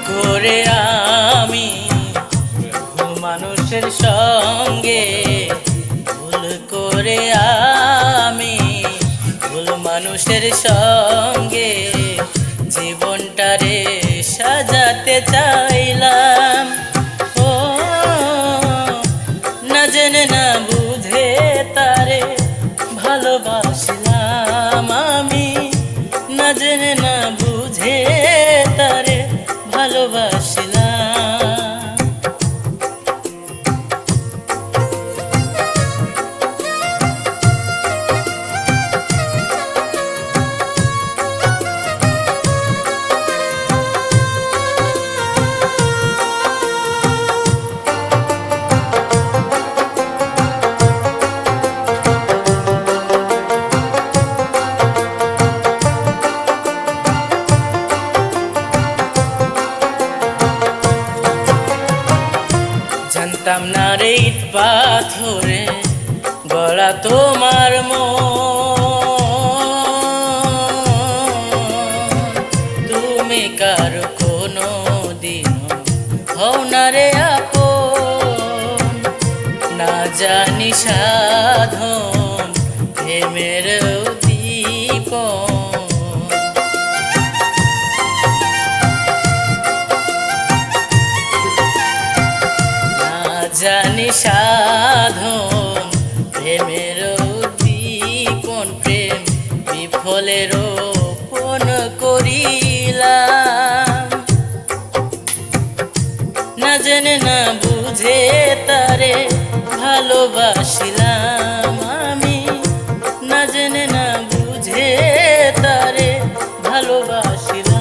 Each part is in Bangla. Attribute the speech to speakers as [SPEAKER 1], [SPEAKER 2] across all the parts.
[SPEAKER 1] করে আমি মানুষের সঙ্গে ভুল করে আমি ভুল মানুষের সঙ্গে জীবনটারে সাজাতে চাইলাম। ও না জেনে না বুঝে তারে ভালোবাসলাম আমি, না জেনে না বুঝে তারে ভালোবাসলাম। জানতাম না রে ইট পাথরে গড়া তোমার তুমি কারো কোনো দিন হও না রে আপন, না জানি সাধন প্রেমের দীপন। জানি সাধন প্রেমের দীপন, প্রেম বিফলের পণ করিলাম। না জেনে না বুঝে তারে ভালোবাসিলাম আমি, না জেনে না বুঝে তারে ভালোবাসিলাম।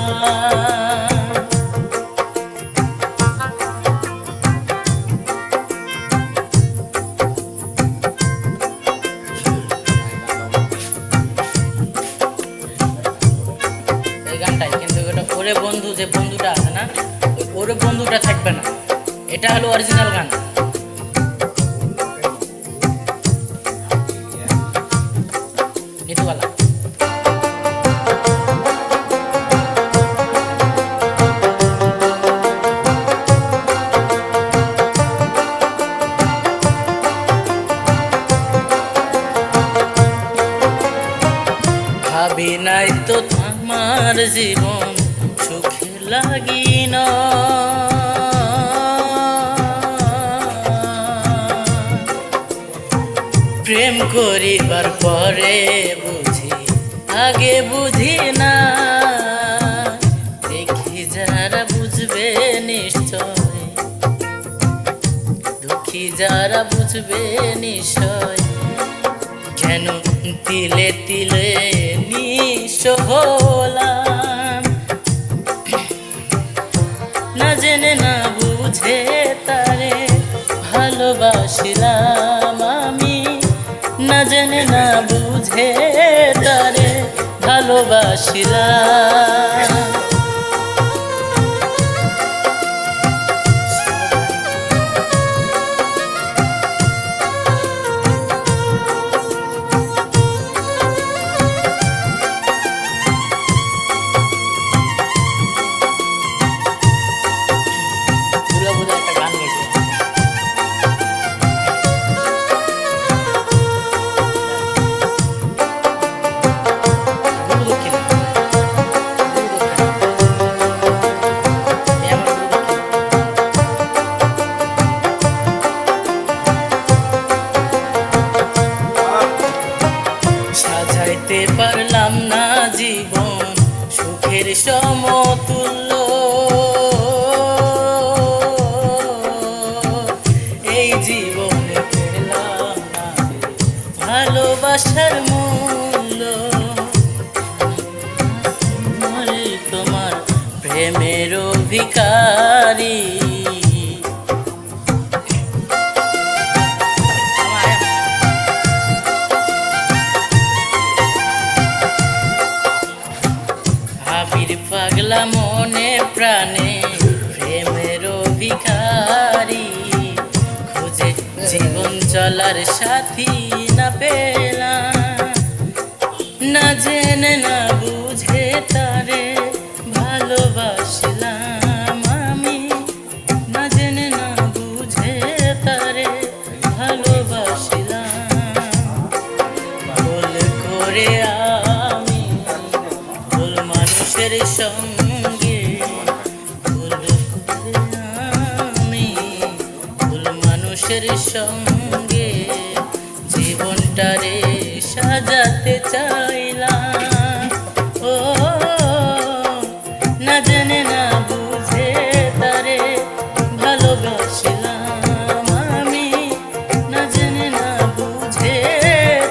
[SPEAKER 1] ওরে বন্ধু, যে বন্ধুটা আছে না, ওরে বন্ধুটা থাকবে না, এটা হলো অরিজিনাল গান। গীতওয়ালা ভাবি নাই তো আমার জীবন সুখে লাগি না, প্রেম করিবার পরে বুঝি আগে বুঝি না। দেখি যারা বুঝবে নিশ্চয়, দুঃখী যারা বুঝবে নিশ্চয়, কেন তিলে তিলে নিঃস্ব হলাম। না জেনে না বুঝে তারে ভালোবাসিলাম আমি, না জেনে না বুঝে তারে ভালোবাসিলাম। সাজাইতে পারলাম না জীবন সুখের সমতুল্য, এই জীবনে পেলাম না ভালোবাসার মূল্য। তোমার প্রেমেরও ভিখারি। ভাবির পাগলা মনে প্রাণে প্রেমেরও ভিখারি, খুঁজে জীবন চলার সাথী না পেলাম, না জেনে না বুঝে তারে ভালোবাসলাম আমি, না জেনে না বুঝে তারে ভালোবাসলাম। ভুল করে আমি ভুল মানুষের সঙ্গে, ভুল করে আমি ভুল মানুষের সঙ্গে জীবনটারে সাজাতে চাইলাম। ও না জেনে না বুঝে তারে ভালোবাসলাম আমি, না জেনে না বুঝে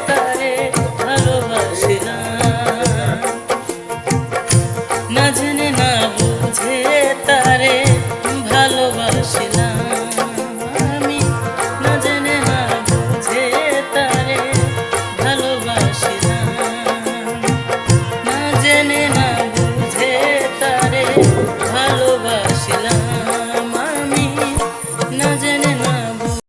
[SPEAKER 1] তারে ভালোবাসলাম, না জেনে না বুঝে তারে ভালোবাসলাম।